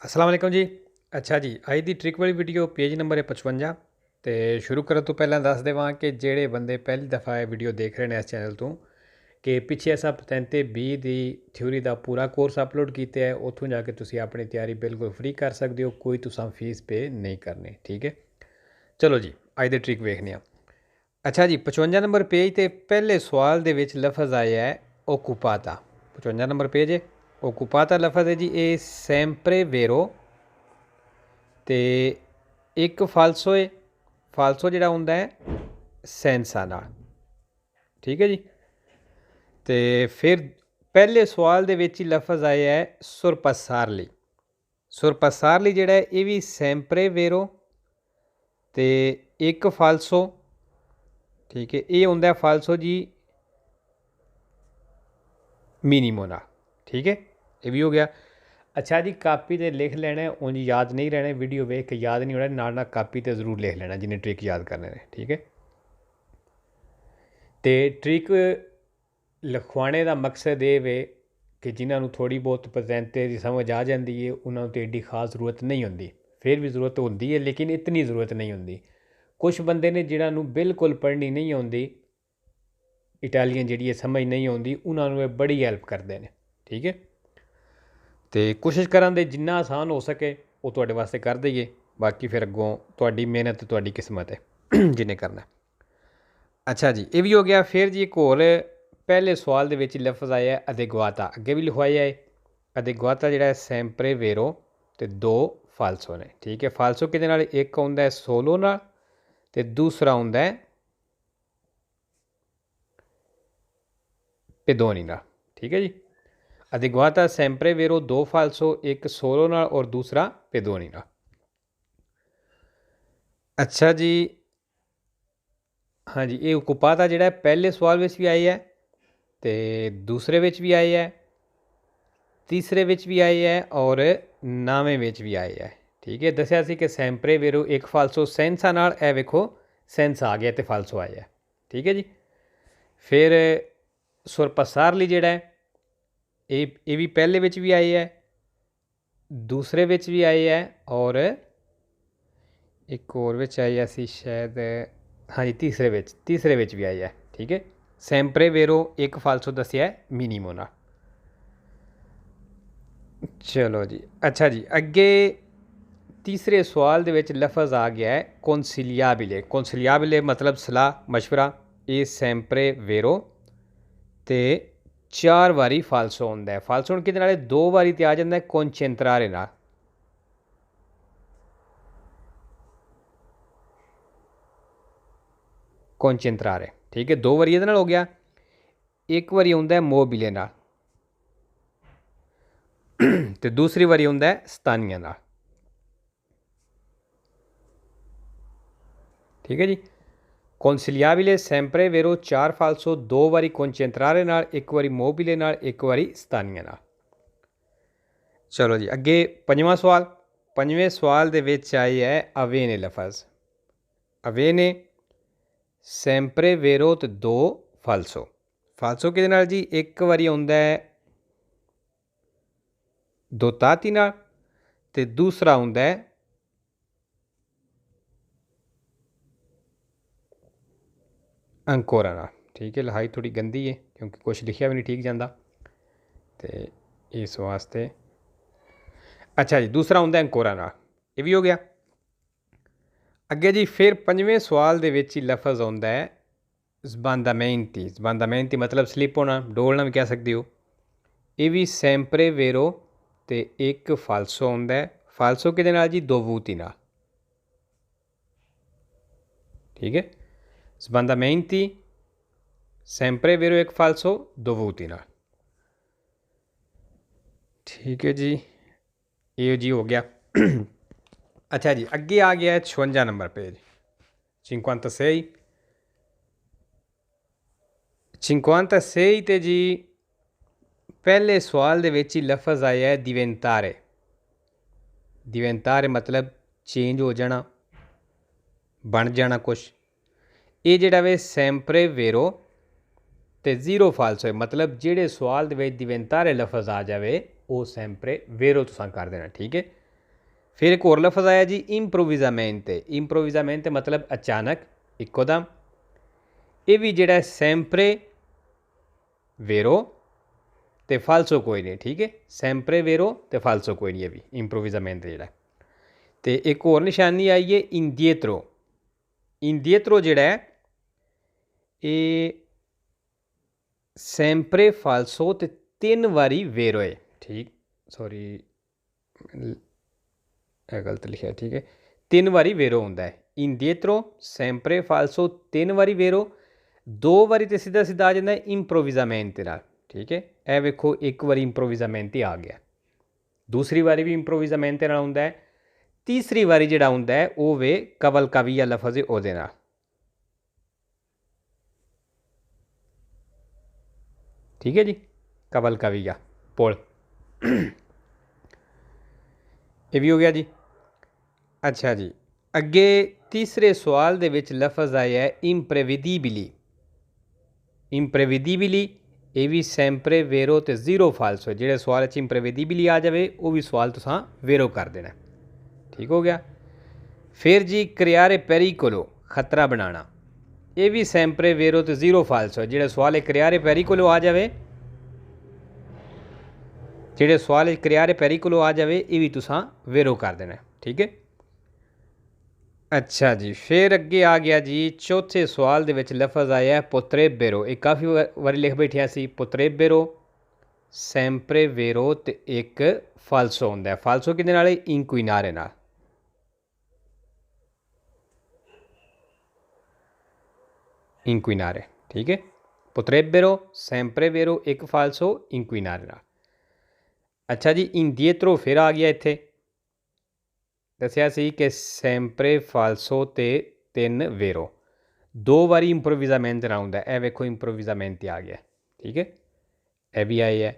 अस्सलाम वालेकुम जी। अच्छा जी, ਅੱਜ ਦੀ ਟ੍ਰਿਕ ਵਾਲੀ ਵੀਡੀਓ ਪੇਜ ਨੰਬਰ ਹੈ 55 ਤੇ ਸ਼ੁਰੂ ਕਰਨ ਤੋਂ ਪਹਿਲਾਂ ਦੱਸ ਦੇਵਾਂ ਕਿ ਜਿਹੜੇ ਬੰਦੇ ਪਹਿਲੀ ਦਫਾ ਇਹ ਵੀਡੀਓ ਦੇਖ ਰਹੇ ਨੇ ਇਸ ਚੈਨਲ ਤੋਂ ਕਿ ਪਿੱਛੇ ਅਸਾਂ ਪਤੰਤੇ 20 ਦੀ ਥਿਊਰੀ ਦਾ ਪੂਰਾ ਕੋਰਸ ਅਪਲੋਡ ਕੀਤਾ ਹੈ। ਉੱਥੋਂ ਜਾ ਕੇ ਤੁਸੀਂ ਆਪਣੀ ਤਿਆਰੀ ਬਿਲਕੁਲ ਫ੍ਰੀ ਕਰ ਸਕਦੇ ਹੋ, ਕੋਈ ਤੁਸੀਂ ਫੀਸ ਪੇ ਨਹੀਂ ਕਰਨੀ। ਠੀਕ ਹੈ, ਚਲੋ ਜੀ ਅੱਜ ਦੀ ਟ੍ਰਿਕ ਵੇਖਦੇ ਹਾਂ। ਅੱਛਾ ਜੀ, 55 ਨੰਬਰ ਪੇਜ ਤੇ ਪਹਿਲੇ ਸਵਾਲ ਦੇ ਵਿੱਚ ਲਫ਼ਜ਼ ਆਇਆ ਹੈ ਓਕੂਪਾਤਾ। 55 ਨੰਬਰ ਪੇਜ ਹੈ, ਓਕੂਪਾਤਾ ਲਫ਼ਜ਼ ਹੈ ਜੀ। ਇਹ ਸੈਂਪਰੇ ਵੇਰੋ ਤੇ ਇੱਕ ਫਾਲਸੋ ਹੈ। ਫਾਲਸੋ ਜਿਹੜਾ ਹੁੰਦਾ ਹੈ ਸੈਂਸਾ ਨਾਲ। ਠੀਕ ਹੈ ਜੀ। ਤੇ ਫਿਰ ਪਹਿਲੇ ਸਵਾਲ ਦੇ ਵਿੱਚ ਹੀ ਲਫ਼ਜ਼ ਆਇਆ ਹੈ ਸੁਰਪਸਾਰਲੀ। ਸੁਰਪਸਾਰਲੀ ਜਿਹੜਾ ਹੈ ਇਹ ਵੀ ਸੈਂਪਰੇ ਵੇਰੋ ਤੇ ਇੱਕ ਫਾਲਸੋ। ठीक है, ये होंगे फालसो जी मिनीमो ना। ठीक है, ये भी हो गया। अच्छा जी, कापी ते लिख लेना, उंज याद नहीं रहना, वीडियो वेख के याद नहीं होना, ना कापी ते जरूर लिख लेना जिन्हें ट्रिक याद करने ने। ठीक है, तो ट्रिक लिखवाने का मकसद ये वे कि जिन्होंने थोड़ी बहुत परसेंटेज की समझ आ जाती है उन्होंने तो एडी खास जरूरत नहीं होती। फिर भी जरूरत होती है लेकिन इतनी जरूरत नहीं होती। कुछ बंदे ने जिन्होंने बिल्कुल पढ़नी नहीं आती, इटालियन जी समझ नहीं आती, उन्होंने बड़ी हैल्प करते हैं। ठीक है, तो कोशिश करा दे जिन्ना आसान हो सके वो तुहाडे वास्ते कर दईए, बाकी फिर अगों तुहाडी मेहनत तुहाडी किस्मत है जिन्हें करना। अच्छा जी, ये भी हो गया। फिर जी एक होर पहले सवाल दे विच लफ्ज़ आया अदेगवाता, अगे भी लिखवाया है अदेगवाता जिहड़ा सैंपरे वेरो ते दो फालसो ने। ठीक है, फालसो किहदे नाल, एक आउंदा है सोलो नाल ते दूसरा आउंदा है पेदोनी नाल। ठीक है जी, अदेगवाता सैंपरे वेरो दो फालसो, एक सोलो नाल और दूसरा पेदोनी नाल। अच्छा जी, हाँ जी, ये ओकुपाता जिहड़ा पहले सवाल विच भी आया है ते दूसरे विच भी आया है, तीसरे विच भी आया है और नावें विच भी आया है। ठीक है, दस्या सी कि सैंपरे वेरो एक फालसो सेंसा नाल, ए वेखो सेंसा आ गया तो फालसो आया है। ठीक है जी, फिर सुरपसारली जिहड़ा है ये भी पहले विच भी आया है, दूसरे विच भी आया है और एक होर विच आया सी शायद, हाँ जी तीसरे विच भी आया है। ठीक है, सैंपरे वेरो एक फालसो दसिया है मिनीमो नाल। चलो जी, अच्छा जी, अगे तीसरे सवाल दे विच लफ्ज़ आ गया है कौंसिलियाबिले। कौंसिलियाबिले मतलब सलाह मशवरा। ये सैंपरे वेरो ते 4 वारी फालसो होंदा है। फालसो हुण किहदे नाल, 2 वारी ते आ जांदा है कौंचेंत्रारे नाल। कौंचेंत्रारे, ठीक है, 2 वारी इहदे नाल हो गया। एक वारी आउंदा है मोबिले नाल ते दूसरी वारी आउंदा है स्तानिया नाल। ठीक है जी, कौंसिलियाबिले सैंपरे वेरो 4 फालसो, 2 वारी कौंचेंत्रारे नाल, एक वारी मोबिले नाल, एक वारी स्तानिया नाल। चलो जी, अगे पंजवां सवाल। पंजवें सवाल दे विच आई है अवेने लफज। अवेने सैंपरे वेरो ते 2 फालसो। फालसो किहदे नाल जी, एक वारी आउंदा है दोताती नाल ते दूसरा आउंदा है अंकोरा नाल। ठीक है, लिखाई थोड़ी गंदी है क्योंकि कुछ लिखा भी नहीं ठीक जाता तो इस वास्ते। अच्छा जी, दूसरा आउंदा अंकोरा नाल, ये भी हो गया। अगे जी फिर पंजवें सवाल दे विच ही लफज आउंदा है ज़बांदामेंती। ज़बांदामेंती मतलब स्लिप होना, डोलना भी कह सकते हो। ये भी सैंपरे वेरो ते एक फालसो आउंदा है। फालसो किहदे नाल जी, दोवूती नाल। ठीक है, ज़बांदामेंती सैंपरे वेरो एक फालसो दोवूती नाल। ठीक है जी, ये जी हो गया। अच्छा जी, अगे आ गया है 56 नंबर पेज। 56 56 ते जी पहले सवाल दे विच ही लफज आया है दिवेंतारे। दिवेंतारे मतलब चेंज हो जाना, बन जाना कुछ। ये जिहड़ा वे सैंपरे वेरो ते 0 फालसो है, मतलब जिहड़े सवाल दे विच दिवेंतारे लफज आ जाए वो सैंपरे वेरो तुसां कर देना। ठीक है, फिर एक होर लफ्ज़ आया जी इंप्रोविजामेंटे। इंप्रोविजामेंटे मतलब अचानक, इकोदम। ये भी जेड़ा सैंपरे वेरो ते फालसो कोई नहीं, ठीक है। सैंपरे वेरो ते फालसो कोई नहीं, ये भी इंप्रोविजामेंटे जेड़ा। तो एक होर निशानी आई है इंडिएत्रो। इंडिएत्रो जेड़ा है ये सैंपरे फालसो ते 3 वारी वेरो है, ठीक। सॉरी गलत लिखा, ठीक है। 3 वारी वेरो होंदा है। इंडिएत्रो सैंपरे फालसो 3 वारी वेरो, 2 वारी तो सीधा सीधा आ जाता है इंप्रोविजामेंटे नाल, ठीक है। यह वेखो एक वारी इंप्रोविजामेंटे आ गया, दूसरी वारी भी इंप्रोविजामेंटे नाल हुंदा है, तीसरी वारी जिहड़ा हुंदा है वो वे कवल काविया लफज उहदे नाल। ठीक है जी, कवल काविया पुल। ये भी हो गया जी। अच्छा जी, अगे तीसरे सवाल दे विच लफज आया है इंप्रेविडिबली। इंप्रेविडिबली ये भी सैंपरे वेरो तो 0 फालसो है। जिहड़े सवाल च इंप्रेविडिबली आ जाए वो भी सवाल तुसां वेरो कर देना, ठीक हो गया। फिर जी क्रियारे पेरिकोलो खतरा बनाना, ये भी सैंपरे वेरो तो 0 फालसो है। जिहड़े सवाल क्रियारे पेरिकोलो आ जाए, जिहड़े सवाल क्रियारे पेरिकोलो आ जाए ये भी तुसां वेरो कर देना, ठीक है। अच्छा जी, फिर अगे आ गया जी चौथे सवाल दे विच लफज आया पोत्रेबेरो। ये काफ़ी वारी लिख बैठिया सी पोत्रेबेरो, सैंपरे वेरो ते एक फालसो होंदा है। फालसो किहदे नाल? इंक्विनारे नाल। इंक्विनारे, ठीक है। पोत्रेबेरो सैंपरे वेरो एक फालसो इंक्विनारे नाल। अच्छा जी, इंडिएत्रो फिर आ गया इत्थे। दसिया सी कि सैंपरे फालसो ते 3 वेरो, 2 वारी इंप्रोविजामेंटे नाल हुंदा है। वेखो इंप्रोविजामेंटे आ गया, ठीक है। यह भी आई है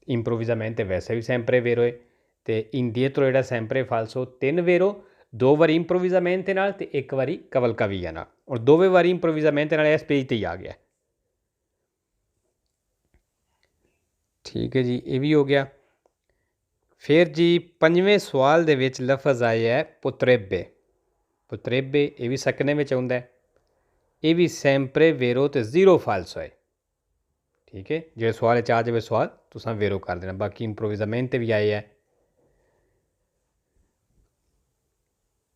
इंप्रोविजामेंटे, वैसे भी सैंपरे वेरो है। तो इंडिएत्रो जेहड़ा सैंपरे फालसो 3 वेरो, 2 वारी इंप्रोविजामेंटे नाल ते 1 वारी कवल काविया नाल, और 2वें वारी इंप्रोविजामेंटे नाल इस पेज ते ही आ गया, ठीक है जी। ये भी हो गया। फिर जी 5वें सवाल दे विच लफज आया है पुत्रेबे। पुत्रेबे ये भी सकने में आउंदा है, ये भी सैंपरे वेरो तो 0 फालसो है, ठीक है। जो सवाल आ जाए सवाल तुसां वेरो कर देना। बाकी इंप्रोविजामेंटे भी आए है।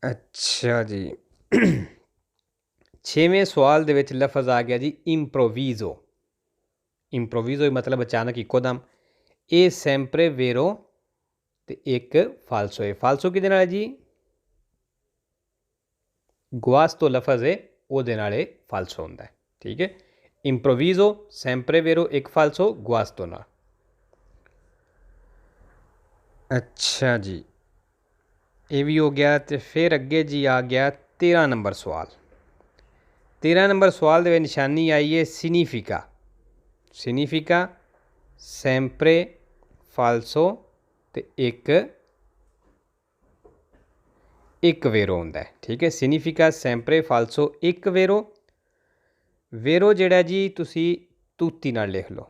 अच्छा जी, 6वें सवाल दे विच लफज आ गया जी इंप्रोविजो। इंप्रोविजो मतलब अचानक इकोदम। ये सैंपरे वेरो तो एक फालसो है। फालसो किहदे नाल है जी? गुआस्तो लफज है ਉਹਦੇ ਨਾਲੇ फालसो ਹੁੰਦਾ है, ठीक है। इंप्रोविजो सैंपरे वेरो एक फालसो गुआस्तो नाल। अच्छा जी, ये भी हो गया। तो फिर अगे जी आ गया 13 नंबर सवाल। 13 नंबर सवाल दे निशानी आई है सिनिफिका। सिनिफिका सैंपरे फालसो तो एक वेरो होंदा है, ठीक है। सिनिफिका सैंपरे फालसो एक वेरो। वेरो जेड़ा जी तुसी तूती नाल लिख लो।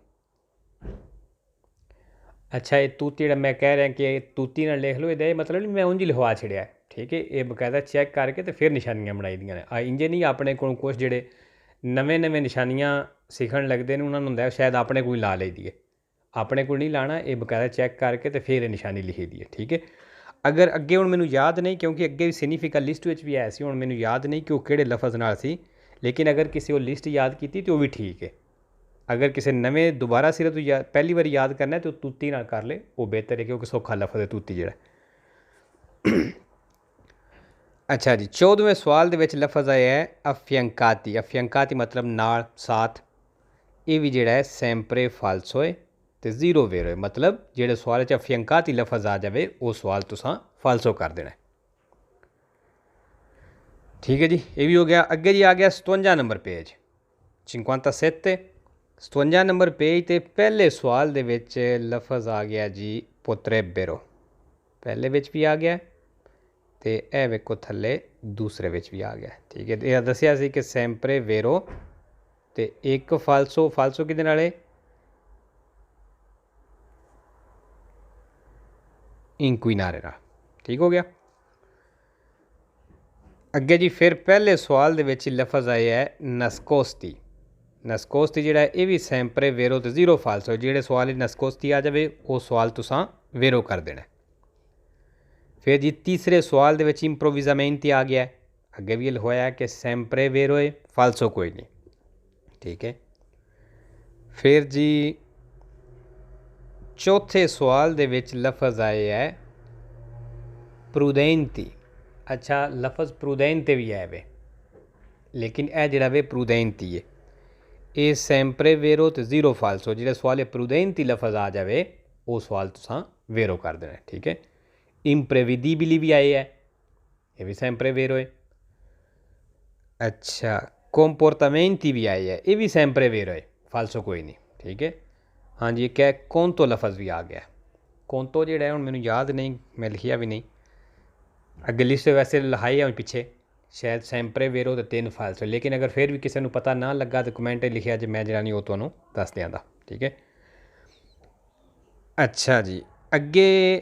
अच्छा, ये तूती जेड़ा मैं कह रहा कि तूती नाल लिख लो, ये मतलब नहीं मैं उंज लिखवा छड़िया, ठीक है। ये बकायदा चैक करके तो फिर निशानियां बनाई दियां ने। इंजे नहीं अपने को कुछ जेड़े नवे नवे निशानियां सीखण लगते हैं उन्होंने होंदा शायद अपने को ही ला ली दी है। अपने को नहीं लाना, ये बकायदा चैक करके तो फिर निशानी लिखी दी है, ठीक है। अगर अगे हुण मैनूं याद नहीं, क्योंकि अगे भी सिग्नीफिका लिस्ट भी है सी, हुण मैनूं याद नहीं कि वो किहड़े लफज नाल सी, लेकिन अगर किसी वो लिस्ट याद की तो वो भी ठीक है। अगर किसी नवें दोबारा सिरे तो पहली बार याद करना है तो तूती नाल कर ले, वो बेहतर है, क्योंकि सौखा लफज है तूती जेड़ा। अच्छा जी, 14वें सवाल दे विच लफज आया है अफयंकाती। अफयंकाती मतलब नाल साथ। ये भी जेड़ा है सैंपरे फालसो है तो 0 वेरो है। मतलब जेड़े सवाल च अफयंकाती लफज आ जाए वो सवाल तुसां फालसो कर देना, ठीक है जी। ये भी हो गया। अगे जी आ गया 57 नंबर पेज, 57 57 नंबर पेज ते पहले सवाल दे विच लफज आ गया जी पोत्रेबेरो। पहले विच भी आ गया तो यह वेखो थले दूसरे विच भी आ गया, ठीक है। यह दसिया सी कि सैंपरे वेरो तो एक फालसो। फालसो किहदे नाल है? इंक्विनारे नाल, ठीक हो गया। अगे जी फिर पहले सवाल दे विच लफज आया है नस्कोस्ती। नस्कोस्ती जिहड़ा है ये भी सैंपरे वेरो तो जीरो फाल्सो। जिहड़े सवाल नस्कोस्ती आ जाए वो सवाल तुसां वेरो कर देना। फिर जी तीसरे सवाल दे विच इंप्रोविजामेंटी आ गया है। अगे भी लिखवाया है कि सैंपरे वेरो है, फाल्सो कोई नहीं। ठीक है। फिर जी चौथे सवाल दे विच लफज आए है प्रूदेंती। अच्छा लफज प्रूदेंते भी है वे, लेकिन यह जिहड़ा वे प्रूदेंती है ये सैंपरे वेरो तो जीरो फाल्सो। जो सवाल प्रूदेंती लफज आ जाए वो सवाल तुसां वेरो कर देना। ठीक है। इम्प्रेविडिबली भी आए है, ये भी सैंपरे वेरो है। अच्छा कॉम्पोर्टामेंटी भी आई है, ये भी सैंपरे वेरो है, फाल्सो कोई नहीं। ठीक है। हाँ जी क्या कौनतो लफज भी आ गया। कौनतो जो है मैंने याद नहीं, मैं लिखिया भी नहीं। अगे लिस्ट वैसे लिखाई है पिछे शायद सैंपरे वेरो तो 3 फाल्सो, लेकिन अगर फिर भी किसी को पता ना लगा तो कमेंट लिखिया जो मैं जरा नहीं वो तुहानूं दस दियाँ। ठीक है। अच्छा जी अगे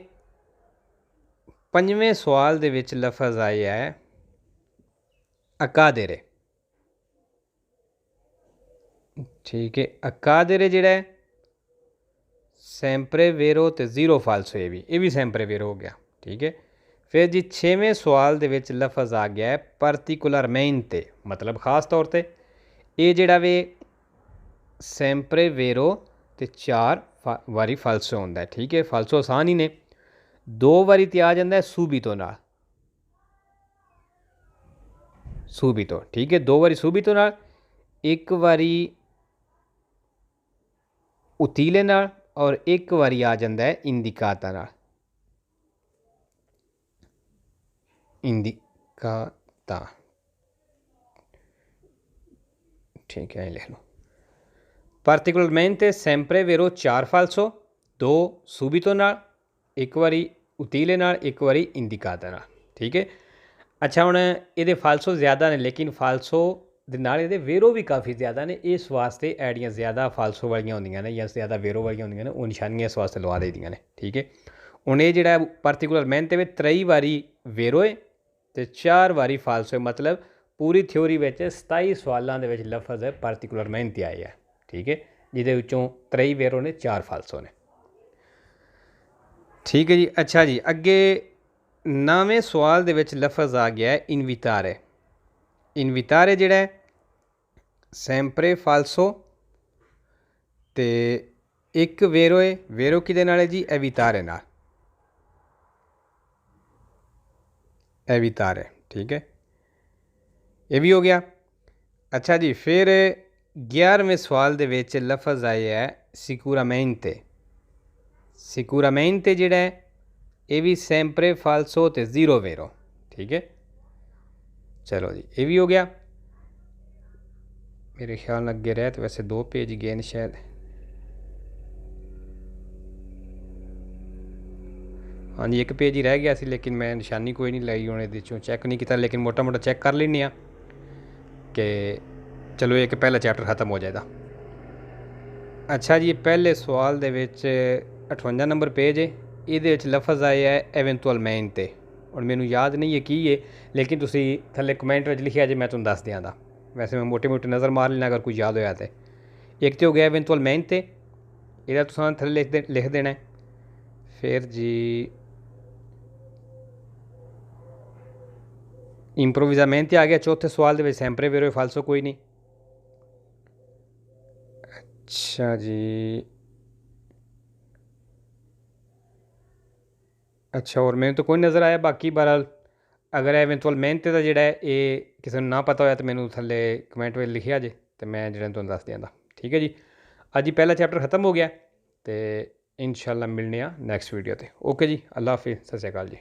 पंजवें सवाल दे विच लफज आया है अकादेरे। ठीक है। अकादेरे जिहड़ा है सैंपरे वेरो तो जीरो फाल्सो, ये भी सैंपरे वेरो हो गया। ठीक है। फिर जी छेवें सवाल दे विच लफज आ गया है पार्टिकुलरमेंटे, मतलब खास तौर पर ये जिहड़ा वे सैंपरे वेरो तो 4 वारी फाल्सो होंदा है। ठीक है। फाल्सो आसान ही ने, 2 वारी तो आ जाता है सूबीतो नाल, सूबीतो। ठीक है। 2 वारी सूबीतो नाल, 1 वारी उतीले नाल और 1 वारी आ जाता है इंदिकाता नाल। इंदिकाता। ठीक है लिख लो। पार्टिकुलरमेंटे सैंपरे वेरो 4 फाल्सो, 2 सूबीतो नाल, 1 वारी उतीले नाल, 1 वारी इंदिकाता नाल। ठीक है। अच्छा हुण ये फाल्सो ज़्यादा ने, लेकिन फाल्सो दे नाल इहदे वेरो भी काफ़ी ज़्यादा ने, इस वास्ते ऐडियां ज़्यादा फाल्सो वालियां होंदियां ने या ज़्यादा वेरो वालियां होंदियां ने, वो निशानियां इस वास्ते लवा देदियां ने। ठीक है। हुण ये जिहड़ा पार्टिकुलरमेंट ते 3 वारी वेरो है तो 4 वारी फाल्सो है, मतलब पूरी थ्योरी विच 27 सवालों के लफज है पार्टिकुलरमेंट आए है। ठीक है। जिहदे विचों 3 वेरो ने, 4 फाल्सो ने। ठीक है जी। अच्छा जी अगे 9वें सवाल दे विच लफज आ गया है इनवितारे। इनवितारे जिहड़ा है सैंपरे फाल्सो ते 1 वेरो है। वेरो किहदे नाल है जी एवितारे नाल, एवितारे। ठीक है। ये भी हो गया। अच्छा जी फिर 11वें सवाल दे विच लफज आया है सिक्योरामेंटे। सिक्योरामेंटे जिहड़ा है ये भी सैंपरे फाल्सो तो 0 वेरो। ठीक है। चलो जी ये भी हो गया। मेरे ख्याल अगे रह तो वैसे 2 पेज गए न शायद। हाँ जी 1 पेज ही रह गया सी, लेकिन मैं निशानी कोई नहीं लाई होने चों चैक नहीं किया, लेकिन मोटा मोटा चैक कर लेने कि चलो एक पहला चैप्टर ख़त्म हो जाएगा। अच्छा जी पहले सवाल दे विच 58 नंबर पेज है, ये लफज आया है एवेंचुअलमेंटे। और मैनू याद नहीं है की है, लेकिन तुसी थले कमेंट में लिखिया जे मैं तुम दस दियाँ। वैसे मैं मोटी मोटी नज़र मार लेना अगर कुछ याद होया तो। एक तो हो गया एवेंचुअलमेंटे, ये तुसां थले लिख देना है। फिर जी इंप्रोविजामेंटे आ गया चौथे सवाल दे सैंपरे वेरो फाल्सो कोई नहीं। अच्छा जी अच्छा और मैंने तो कोई नज़र आया। बाकी बहरहाल अगर एवेंचुअलमेंटे का जिहड़ा है ये किसी को ना पता होया तो मैनू थले कमेंट में लिखिया जे, तो मैं जिहड़ा तुहानूं दस दियां। ठीक है जी। अज ही पहला चैप्टर ख़त्म हो गया तो इंशाअल्लाह मिलने नैक्सट वीडियो ते। ओके जी अल्लाह हाफिज़, सत श्री अकाल जी।